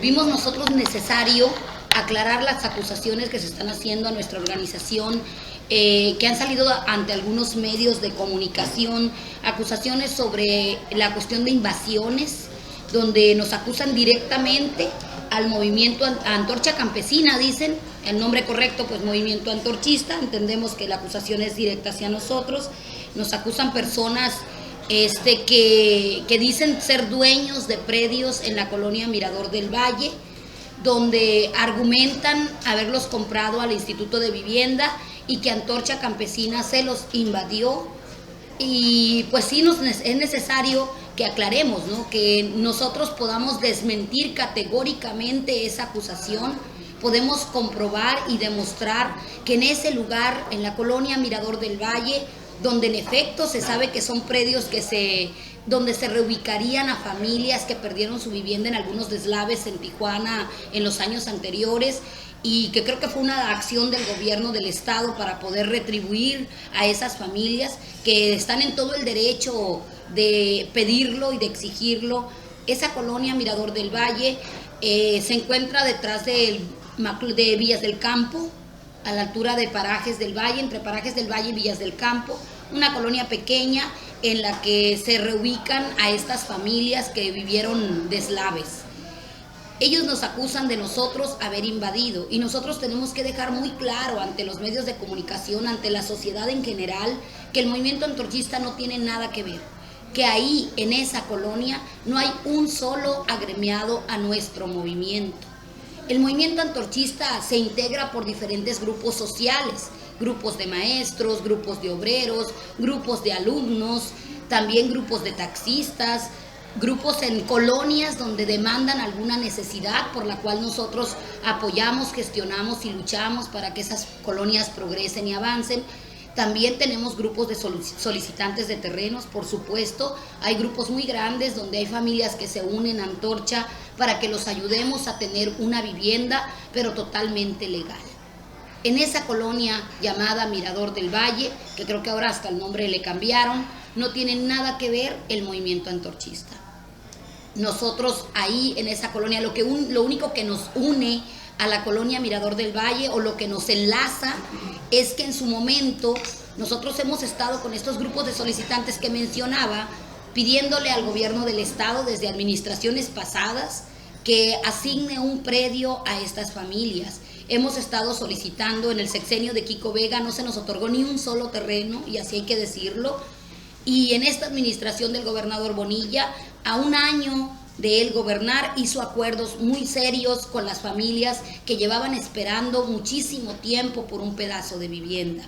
Vimos nosotros necesario aclarar las acusaciones que se están haciendo a nuestra organización, que han salido ante algunos medios de comunicación, acusaciones sobre la cuestión de invasiones, donde nos acusan directamente al movimiento Antorcha Campesina, dicen, el nombre correcto pues movimiento antorchista, entendemos que la acusación es directa hacia nosotros, nos acusan personas que dicen ser dueños de predios en la colonia Mirador del Valle, donde argumentan haberlos comprado al Instituto de Vivienda y que Antorcha Campesina se los invadió. Y pues sí es necesario que aclaremos, ¿no?, que nosotros podamos desmentir categóricamente esa acusación. Podemos comprobar y demostrar que en ese lugar, en la colonia Mirador del Valle, donde en efecto se sabe que son predios donde se reubicarían a familias que perdieron su vivienda en algunos deslaves en Tijuana en los años anteriores, y que creo que fue una acción del gobierno del estado para poder retribuir a esas familias que están en todo el derecho de pedirlo y de exigirlo. Esa colonia Mirador del Valle se encuentra detrás de Villas del Campo, a la altura de Parajes del Valle, entre Parajes del Valle y Villas del Campo, una colonia pequeña en la que se reubican a estas familias que vivieron deslaves. Ellos nos acusan de nosotros haber invadido, y nosotros tenemos que dejar muy claro ante los medios de comunicación, ante la sociedad en general, que el movimiento antorchista no tiene nada que ver, que ahí en esa colonia no hay un solo agremiado a nuestro movimiento. El movimiento antorchista se integra por diferentes grupos sociales, grupos de maestros, grupos de obreros, grupos de alumnos, también grupos de taxistas, grupos en colonias donde demandan alguna necesidad por la cual nosotros apoyamos, gestionamos y luchamos para que esas colonias progresen y avancen. También tenemos grupos de solicitantes de terrenos, por supuesto. Hay grupos muy grandes donde hay familias que se unen a Antorcha para que los ayudemos a tener una vivienda, pero totalmente legal. En esa colonia llamada Mirador del Valle, que creo que ahora hasta el nombre le cambiaron, no tiene nada que ver el movimiento antorchista. Nosotros ahí en esa colonia, lo único que nos une a la colonia Mirador del Valle, o lo que nos enlaza, es que en su momento nosotros hemos estado con estos grupos de solicitantes que mencionaba, pidiéndole al gobierno del estado desde administraciones pasadas que asigne un predio a estas familias. Hemos estado solicitando en el sexenio de Kiko Vega, no se nos otorgó ni un solo terreno, y así hay que decirlo. Y en esta administración del gobernador Bonilla, a un año de él gobernar, hizo acuerdos muy serios con las familias que llevaban esperando muchísimo tiempo por un pedazo de vivienda.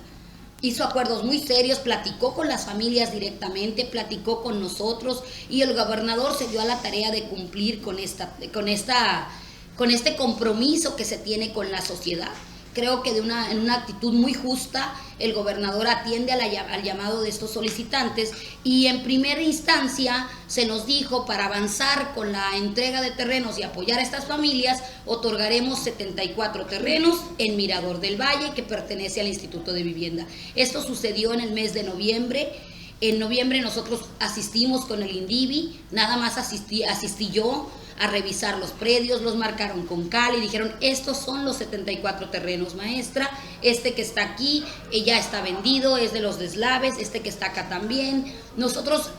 Hizo acuerdos muy serios, platicó con las familias directamente, platicó con nosotros, y el gobernador se dio a la tarea de cumplir con este compromiso que se tiene con la sociedad. Creo que en una actitud muy justa el gobernador atiende al llamado de estos solicitantes, y en primera instancia se nos dijo, para avanzar con la entrega de terrenos y apoyar a estas familias, otorgaremos 74 terrenos en Mirador del Valle, que pertenece al Instituto de Vivienda. Esto sucedió en el mes de noviembre. En noviembre nosotros asistimos con el INDIVI, nada más asistí yo a revisar los predios, los marcaron con cal y dijeron: estos son los 74 terrenos, maestra, este que está aquí ya está vendido, es de los deslaves, este que está acá también. Nosotros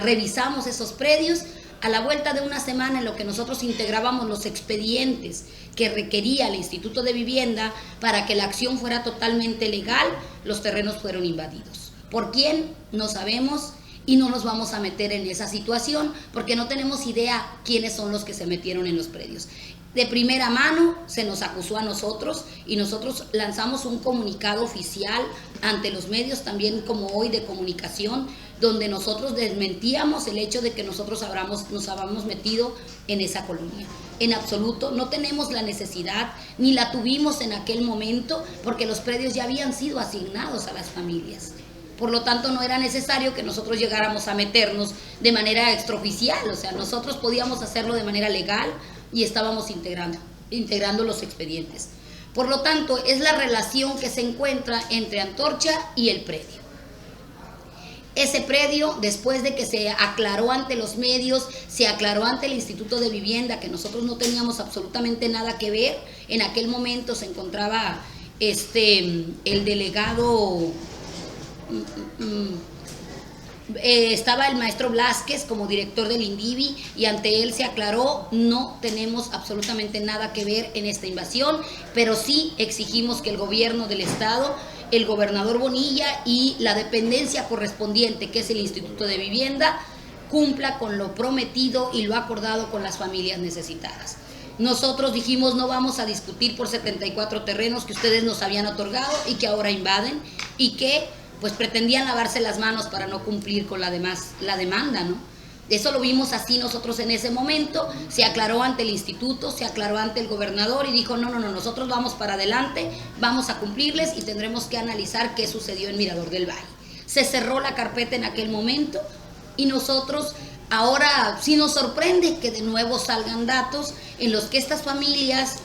revisamos esos predios. A la vuelta de una semana, en lo que nosotros integrábamos los expedientes que requería el Instituto de Vivienda para que la acción fuera totalmente legal, los terrenos fueron invadidos. ¿Por quién? No sabemos. Y no nos vamos a meter en esa situación porque no tenemos idea quiénes son los que se metieron en los predios. De primera mano se nos acusó a nosotros, y nosotros lanzamos un comunicado oficial ante los medios, también como hoy, de comunicación, donde nosotros desmentíamos el hecho de que nosotros nos habíamos metido en esa colonia. En absoluto, no tenemos la necesidad, ni la tuvimos en aquel momento, porque los predios ya habían sido asignados a las familias. Por lo tanto, no era necesario que nosotros llegáramos a meternos de manera extraoficial. O sea, nosotros podíamos hacerlo de manera legal y estábamos integrando los expedientes. Por lo tanto, es la relación que se encuentra entre Antorcha y el predio. Ese predio, después de que se aclaró ante los medios, se aclaró ante el Instituto de Vivienda que nosotros no teníamos absolutamente nada que ver. En aquel momento se encontraba el delegado, estaba el maestro Blázquez como director del INDIVI, y ante él se aclaró: no tenemos absolutamente nada que ver en esta invasión, pero sí exigimos que el gobierno del estado, el gobernador Bonilla y la dependencia correspondiente, que es el Instituto de Vivienda, cumpla con lo prometido y lo acordado con las familias necesitadas. Nosotros dijimos: no vamos a discutir por 74 terrenos que ustedes nos habían otorgado y que ahora invaden, y que pues pretendían lavarse las manos para no cumplir con la demanda, ¿no? Eso lo vimos así nosotros en ese momento. Se aclaró ante el instituto, se aclaró ante el gobernador y dijo: no, nosotros vamos para adelante, vamos a cumplirles y tendremos que analizar qué sucedió en Mirador del Valle. Se cerró la carpeta en aquel momento y nosotros ahora sí nos sorprende que de nuevo salgan datos en los que estas familias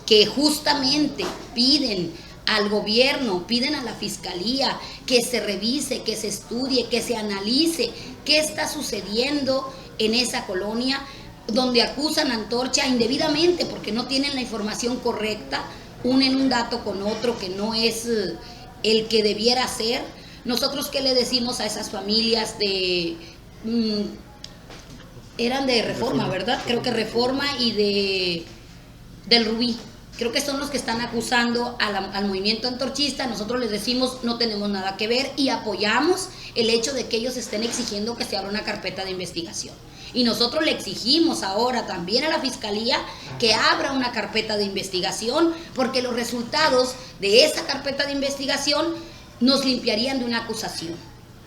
que justamente piden al gobierno, piden a la fiscalía que se revise, que se estudie, que se analice qué está sucediendo en esa colonia, donde acusan a Antorcha indebidamente porque no tienen la información correcta, unen un dato con otro que no es el que debiera ser. Nosotros, ¿qué le decimos a esas familias eran de Reforma, ¿verdad? Creo que Reforma y del Rubí. Creo que son los que están acusando al movimiento antorchista. Nosotros les decimos: no tenemos nada que ver, y apoyamos el hecho de que ellos estén exigiendo que se abra una carpeta de investigación. Y nosotros le exigimos ahora también a la Fiscalía que abra una carpeta de investigación, porque los resultados de esa carpeta de investigación nos limpiarían de una acusación,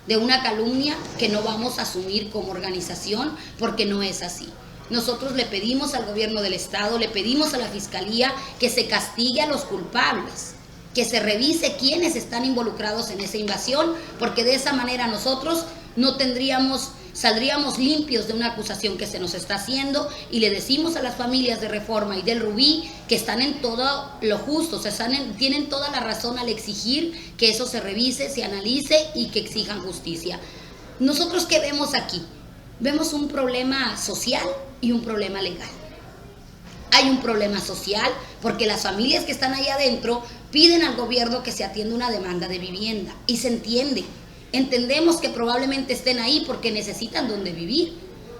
de una calumnia que no vamos a asumir como organización, porque no es así. Nosotros le pedimos al gobierno del estado, le pedimos a la fiscalía que se castigue a los culpables, que se revise quiénes están involucrados en esa invasión, porque de esa manera nosotros saldríamos limpios de una acusación que se nos está haciendo. Y le decimos a las familias de Reforma y del Rubí que están en todo lo justo, tienen toda la razón al exigir que eso se revise, se analice y que exijan justicia. Nosotros, ¿qué vemos aquí? Vemos un problema social y un problema legal. Hay un problema social porque las familias que están ahí adentro piden al gobierno que se atienda una demanda de vivienda, y se entiende. Entendemos que probablemente estén ahí porque necesitan donde vivir.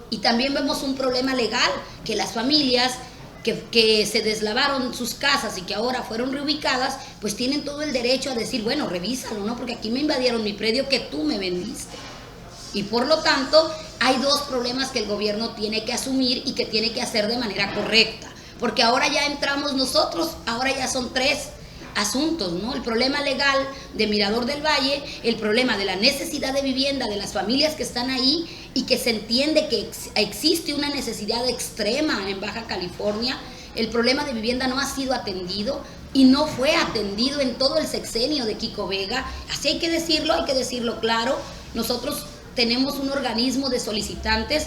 Y también vemos un problema legal, que las familias que se deslavaron sus casas y que ahora fueron reubicadas, pues tienen todo el derecho a decir: bueno, revísalo, ¿no? Porque aquí me invadieron mi predio que tú me vendiste. Y por lo tanto, hay dos problemas que el gobierno tiene que asumir y que tiene que hacer de manera correcta. Porque ahora ya entramos nosotros, ahora ya son tres asuntos, ¿no? El problema legal de Mirador del Valle, el problema de la necesidad de vivienda de las familias que están ahí, y que se entiende que existe una necesidad extrema en Baja California. El problema de vivienda no ha sido atendido y no fue atendido en todo el sexenio de Kiko Vega. Así hay que decirlo claro. Nosotros tenemos un organismo de solicitantes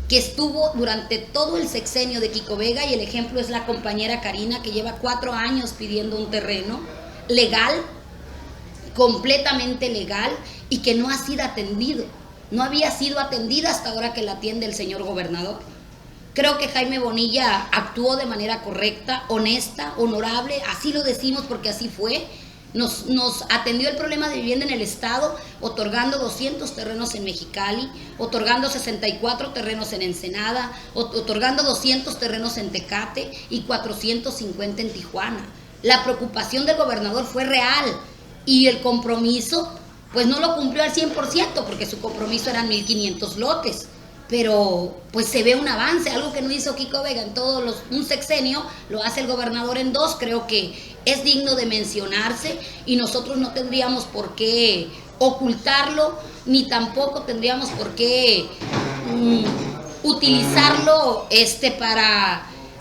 que estuvo durante todo el sexenio de Kiko Vega, y el ejemplo es la compañera Karina, que lleva 4 años pidiendo un terreno legal, completamente legal, y que no ha sido atendido. No había sido atendida hasta ahora que la atiende el señor gobernador. Creo que Jaime Bonilla actuó de manera correcta, honesta, honorable, así lo decimos porque así fue. Nos atendió el problema de vivienda en el estado, otorgando 200 terrenos en Mexicali, otorgando 64 terrenos en Ensenada, otorgando 200 terrenos en Tecate y 450 en Tijuana. La preocupación del gobernador fue real, y el compromiso pues no lo cumplió al 100%, porque su compromiso eran 1,500 lotes. Pero pues se ve un avance, algo que no hizo Kiko Vega en un sexenio, lo hace el gobernador en 2. Creo que es digno de mencionarse, y nosotros no tendríamos por qué ocultarlo, ni tampoco tendríamos por qué utilizarlo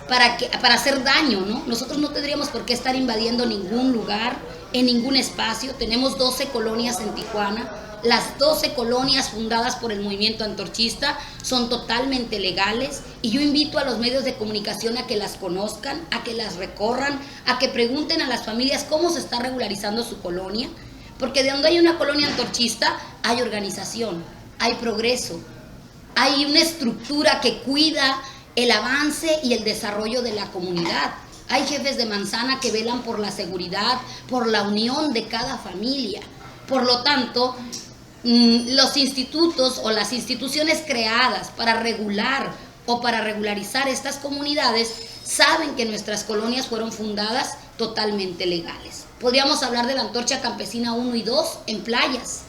para hacer daño, ¿no? Nosotros no tendríamos por qué estar invadiendo ningún lugar, en ningún espacio. Tenemos 12 colonias en Tijuana. Las 12 colonias fundadas por el movimiento antorchista son totalmente legales, y yo invito a los medios de comunicación a que las conozcan, a que las recorran, a que pregunten a las familias cómo se está regularizando su colonia, porque de donde hay una colonia antorchista hay organización, hay progreso, hay una estructura que cuida el avance y el desarrollo de la comunidad. Hay jefes de manzana que velan por la seguridad, por la unión de cada familia. Por lo tanto, los institutos o las instituciones creadas para regular o para regularizar estas comunidades saben que nuestras colonias fueron fundadas totalmente legales. Podríamos hablar de la Antorcha Campesina 1 y 2 en Playas,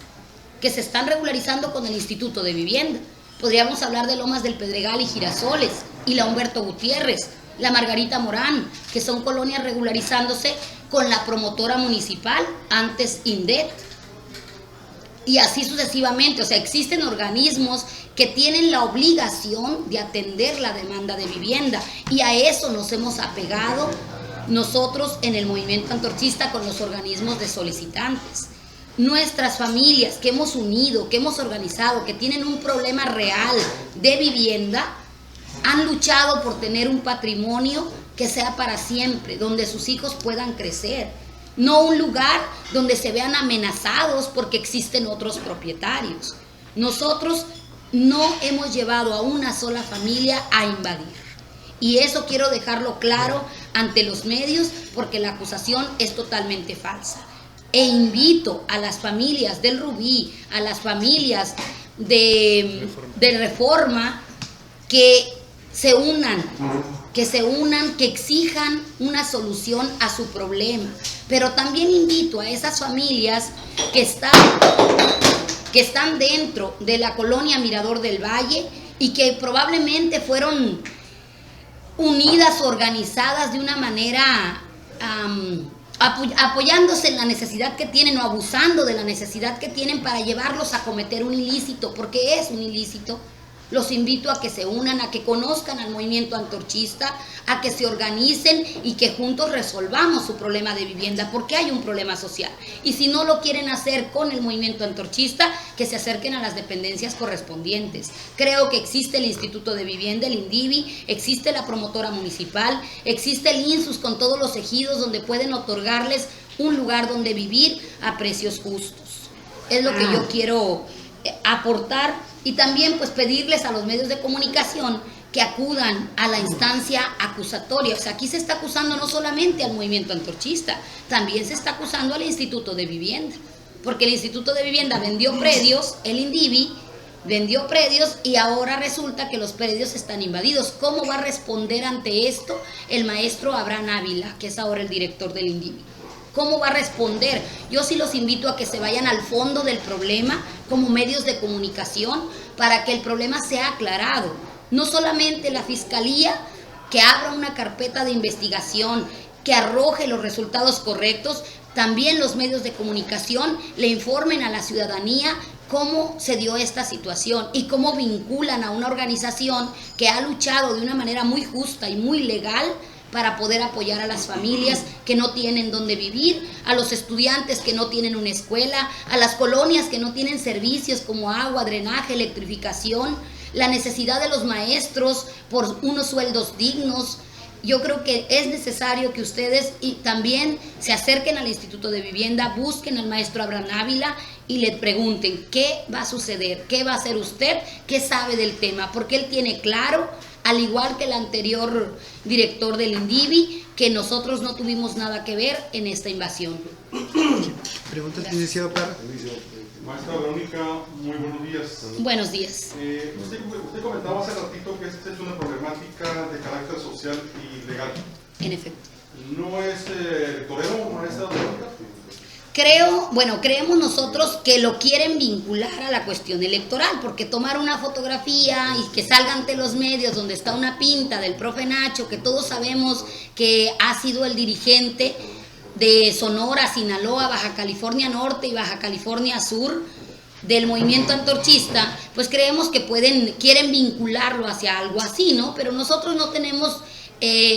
que se están regularizando con el Instituto de Vivienda. Podríamos hablar de Lomas del Pedregal y Girasoles, y la Humberto Gutiérrez, la Margarita Morán, que son colonias regularizándose con la promotora municipal, antes INDET. Y así sucesivamente, o sea, existen organismos que tienen la obligación de atender la demanda de vivienda, y a eso nos hemos apegado nosotros en el movimiento antorchista con los organismos de solicitantes. Nuestras familias que hemos unido, que hemos organizado, que tienen un problema real de vivienda, han luchado por tener un patrimonio que sea para siempre, donde sus hijos puedan crecer, no un lugar donde se vean amenazados porque existen otros propietarios. Nosotros no hemos llevado a una sola familia a invadir, y eso quiero dejarlo claro ante los medios, porque la acusación es totalmente falsa. E invito a las familias del Rubí, a las familias de Reforma, que se unan, que exijan una solución a su problema. Pero también invito a esas familias que están dentro de la colonia Mirador del Valle y que probablemente fueron unidas, organizadas de una manera apoyándose en la necesidad que tienen o abusando de la necesidad que tienen para llevarlos a cometer un ilícito, porque es un ilícito. Los invito a que se unan, a que conozcan al movimiento antorchista, a que se organicen y que juntos resolvamos su problema de vivienda, porque hay un problema social. Y si no lo quieren hacer con el movimiento antorchista, que se acerquen a las dependencias correspondientes. Creo que existe el Instituto de Vivienda, el INDIVI, existe la promotora municipal, existe el INSUS con todos los ejidos donde pueden otorgarles un lugar donde vivir a precios justos. Es lo que yo quiero aportar, y también pues pedirles a los medios de comunicación que acudan a la instancia acusatoria. O sea, aquí se está acusando no solamente al movimiento antorchista, también se está acusando al Instituto de Vivienda, porque el Instituto de Vivienda vendió predios, el INDIVI vendió predios, y ahora resulta que los predios están invadidos. ¿Cómo va a responder ante esto el maestro Abraham Ávila, que es ahora el director del INDIVI? ¿Cómo va a responder? Yo sí los invito a que se vayan al fondo del problema como medios de comunicación para que el problema sea aclarado. No solamente la Fiscalía, que abra una carpeta de investigación, que arroje los resultados correctos, también los medios de comunicación le informen a la ciudadanía cómo se dio esta situación y cómo vinculan a una organización que ha luchado de una manera muy justa y muy legal para poder apoyar a las familias que no tienen dónde vivir, a los estudiantes que no tienen una escuela, a las colonias que no tienen servicios como agua, drenaje, electrificación, la necesidad de los maestros por unos sueldos dignos. Yo creo que es necesario que ustedes y también se acerquen al Instituto de Vivienda, busquen al maestro Abraham Ávila y le pregunten qué va a suceder, qué va a hacer usted, qué sabe del tema, porque él tiene claro, al igual que el anterior director del INDIVI, que nosotros no tuvimos nada que ver en esta invasión. Preguntas, licenciado Parra. Maestra Verónica, muy buenos días. Buenos días. Usted comentaba hace ratito que esta es una problemática de carácter social y legal. En efecto. ¿No es electorero, maestra Verónica? Creemos nosotros que lo quieren vincular a la cuestión electoral, porque tomar una fotografía y que salga ante los medios donde está una pinta del profe Nacho, que todos sabemos que ha sido el dirigente de Sonora, Sinaloa, Baja California Norte y Baja California Sur del movimiento antorchista, pues creemos que quieren vincularlo hacia algo así, ¿no? Pero nosotros no tenemos...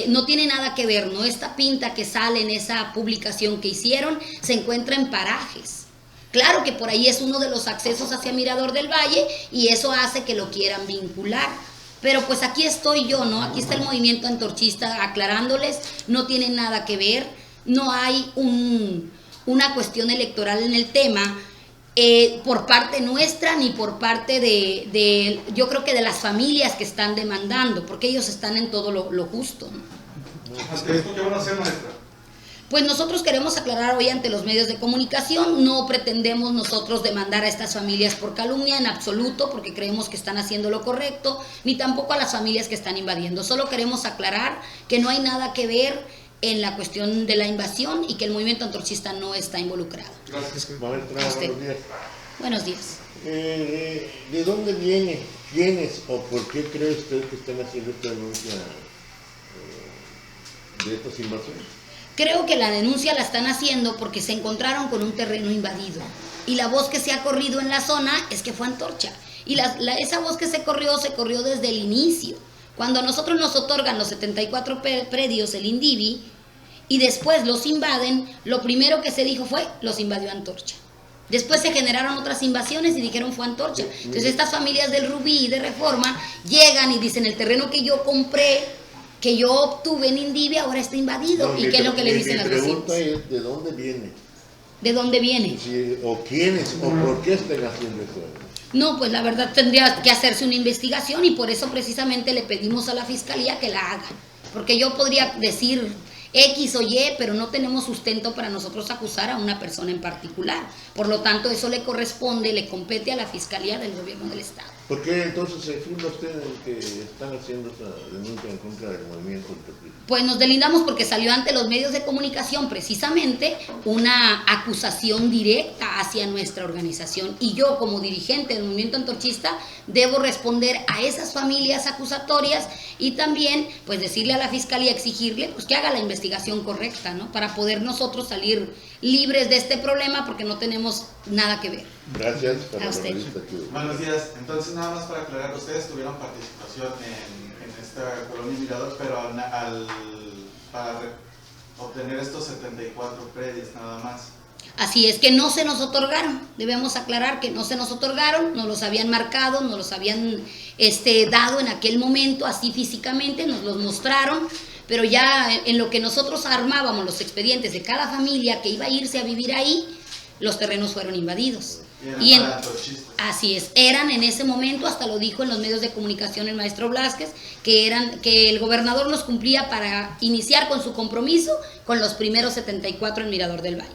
no tiene nada que ver, ¿no? Esta pinta que sale en esa publicación que hicieron se encuentra en Parajes. Claro que por ahí es uno de los accesos hacia Mirador del Valle y eso hace que lo quieran vincular. Pero pues aquí estoy yo, ¿no? Aquí está el movimiento antorchista aclarándoles, no tiene nada que ver, no hay una cuestión electoral en el tema, por parte nuestra ni por parte de yo creo que de las familias que están demandando, porque ellos están en todo lo justo, ¿no? ¿Ante esto qué van a hacer, maestra? Pues nosotros queremos aclarar hoy ante los medios de comunicación, no pretendemos nosotros demandar a estas familias por calumnia en absoluto, porque creemos que están haciendo lo correcto, ni tampoco a las familias que están invadiendo. Solo queremos aclarar que no hay nada que ver en la cuestión de la invasión y que el movimiento antorchista no está involucrado. Gracias. Maestra, A usted. buenos días. Buenos días. ¿De dónde viene, quiénes o por qué cree usted que están haciendo esta denuncia de estas invasiones? Creo que la denuncia la están haciendo porque se encontraron con un terreno invadido. Y la voz que se ha corrido en la zona es que fue Antorcha. Y esa voz que se corrió desde el inicio. Cuando a nosotros nos otorgan los 74 predios, el INDIVI, y después los invaden, lo primero que se dijo fue, los invadió Antorcha. Después se generaron otras invasiones y dijeron fue Antorcha. Entonces estas familias del Rubí y de Reforma llegan y dicen, el terreno que yo compré, que yo obtuve en INDIVI, ahora está invadido. No, ¿Y qué es lo que le dicen las vecinas? Mi pregunta es, ¿de dónde viene? ¿De dónde viene? Sí, o quiénes, o por qué están haciendo eso. No, pues la verdad tendría que hacerse una investigación y por eso precisamente le pedimos a la Fiscalía que la haga. Porque yo podría decir X o Y, pero no tenemos sustento para nosotros acusar a una persona en particular. Por lo tanto, eso le corresponde, le compete a la Fiscalía del Gobierno del Estado. ¿Por qué entonces se funda usted en que están haciendo esa denuncia en contra del movimiento antorchista? Pues nos delindamos porque salió ante los medios de comunicación precisamente una acusación directa hacia nuestra organización y yo como dirigente del movimiento antorchista debo responder a esas familias acusatorias y también pues decirle a la Fiscalía, exigirle pues que haga la investigación correcta, ¿no? Para poder nosotros salir libres de este problema porque no tenemos nada que ver. Gracias para A la usted. revista que... Buenos días. Entonces, nada más para aclarar, ustedes tuvieron participación en esta colonia Mirador, pero para obtener estos 74 predios nada más. Así es que no se nos otorgaron, debemos aclarar que no se nos otorgaron, nos los habían marcado, nos los habían dado en aquel momento, así físicamente, nos los mostraron, pero ya en lo que nosotros armábamos los expedientes de cada familia que iba a irse a vivir ahí, los terrenos fueron invadidos. Así es, eran en ese momento, hasta lo dijo en los medios de comunicación el maestro Blázquez, que el gobernador nos cumplía para iniciar con su compromiso con los primeros 74 en Mirador del Valle.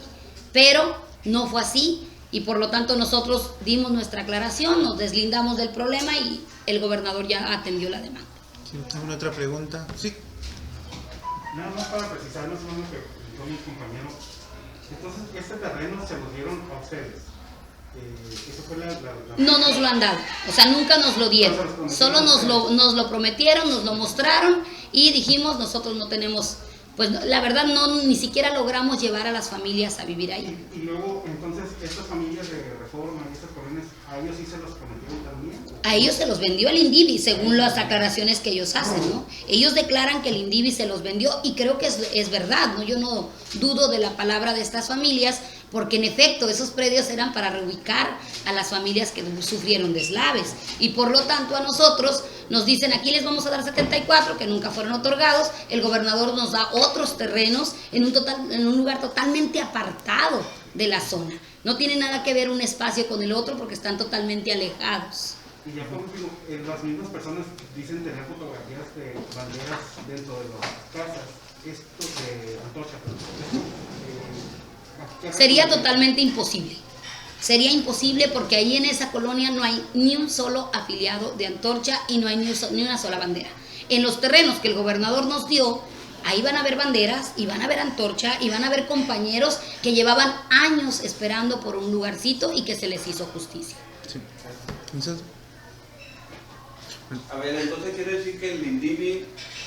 Pero no fue así y por lo tanto nosotros dimos nuestra aclaración, nos deslindamos del problema y el gobernador ya atendió la demanda. ¿Alguna otra pregunta? Sí. Nada más para precisar más o menos lo que dijo mi compañero. Entonces, este terreno se los dieron a ustedes. Eso fue No nos lo han dado, o sea, nunca nos lo dieron. Solo nos lo prometieron, nos lo mostraron y dijimos, nosotros no tenemos, pues la verdad ni siquiera logramos llevar a las familias a vivir ahí. Y luego, entonces, estas familias de Reforma, estas colonias, ¿a ellos sí se los prometieron también? A ellos se los vendió el INDIVI, según las aclaraciones que ellos hacen, ¿no? Ellos declaran que el INDIVI se los vendió y creo que es verdad, ¿no? Yo no dudo de la palabra de estas familias, porque en efecto esos predios eran para reubicar a las familias que sufrieron deslaves y por lo tanto a nosotros nos dicen aquí les vamos a dar 74 que nunca fueron otorgados, el gobernador nos da otros terrenos en un lugar totalmente apartado de la zona, no tiene nada que ver un espacio con el otro porque están totalmente alejados. Y ya por último, las mismas personas dicen tener fotografías de banderas dentro de las casas, esto de Antorcha, sería totalmente imposible. Sería imposible porque ahí en esa colonia no hay ni un solo afiliado de Antorcha y no hay ni una sola bandera. En los terrenos que el gobernador nos dio, ahí van a haber banderas y van a haber Antorcha y van a haber compañeros que llevaban años esperando por un lugarcito y que se les hizo justicia. Sí. Entonces, a ver, entonces quiere decir que el INDIVI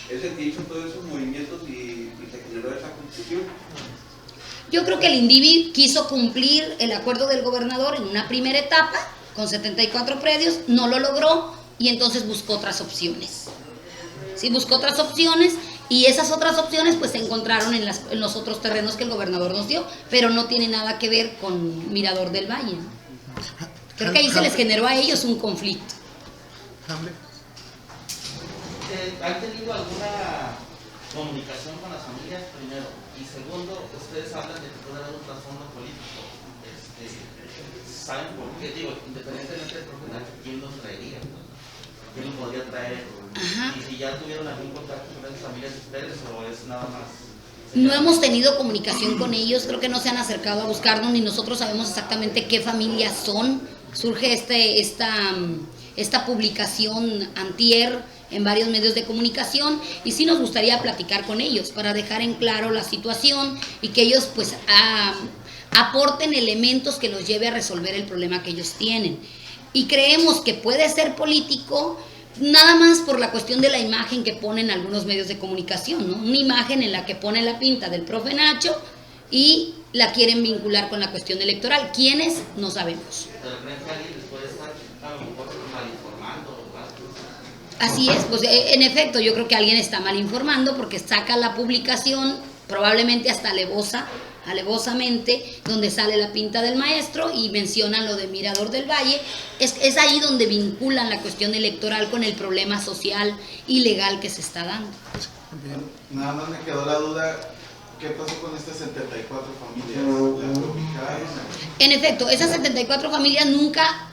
es el que hizo todos esos movimientos y se generó esa confusión. Yo creo que el INDIVI quiso cumplir el acuerdo del gobernador en una primera etapa con 74 predios, no lo logró y entonces buscó otras opciones. Sí, buscó otras opciones y esas otras opciones pues se encontraron en los otros terrenos que el gobernador nos dio, pero no tiene nada que ver con Mirador del Valle, ¿no? Creo que ahí se les generó a ellos un conflicto. ¿Han tenido alguna comunicación con las familias primero, y segundo, ustedes hablan de que puede haber un trasfondo político. ¿Saben por qué? Digo, independientemente del profesional, ¿quién los traería? ¿Quién los podría traer? Ajá. Y si ya tuvieron algún contacto con esas familias de ustedes, o es nada más. No hemos tenido comunicación con ellos, creo que no se han acercado a buscarnos, ni nosotros sabemos exactamente qué familias son. Surge esta publicación antier en varios medios de comunicación, y sí nos gustaría platicar con ellos para dejar en claro la situación y que ellos pues aporten elementos que los lleve a resolver el problema que ellos tienen. Y creemos que puede ser político nada más por la cuestión de la imagen que ponen algunos medios de comunicación, ¿no? Una imagen en la que pone la pinta del profe Nacho y la quieren vincular con la cuestión electoral. ¿Quiénes? No sabemos. Pero creen que alguien les puede estar a lo mejor mal informando o algo. Así es, pues en efecto yo creo que alguien está mal informando porque saca la publicación, probablemente hasta alevosamente, donde sale la pinta del maestro y mencionan lo de Mirador del Valle. Es ahí donde vinculan la cuestión electoral con el problema social y legal que se está dando. Nada más me quedó la duda, ¿qué pasó con estas 74 familias? ¿Las ubicaron? En efecto, esas 74 familias nunca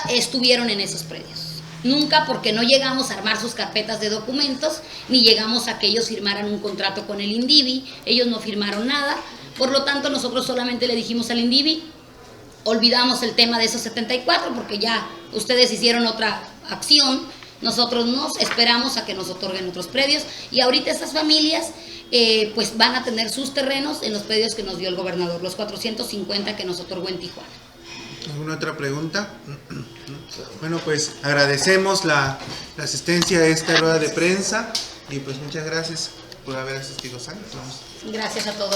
estuvieron en esos predios. Nunca, porque no llegamos a armar sus carpetas de documentos, ni llegamos a que ellos firmaran un contrato con el INDIVI. Ellos no firmaron nada. Por lo tanto, nosotros solamente le dijimos al INDIVI, olvidamos el tema de esos 74 porque ya ustedes hicieron otra acción. Nosotros nos esperamos a que nos otorguen otros predios, y ahorita estas familias pues van a tener sus terrenos en los predios que nos dio el gobernador, los 450 que nos otorgó en Tijuana. ¿Alguna otra pregunta? Bueno, pues agradecemos la asistencia a esta rueda de prensa y pues muchas gracias por haber asistido, Sandra. Gracias a todos.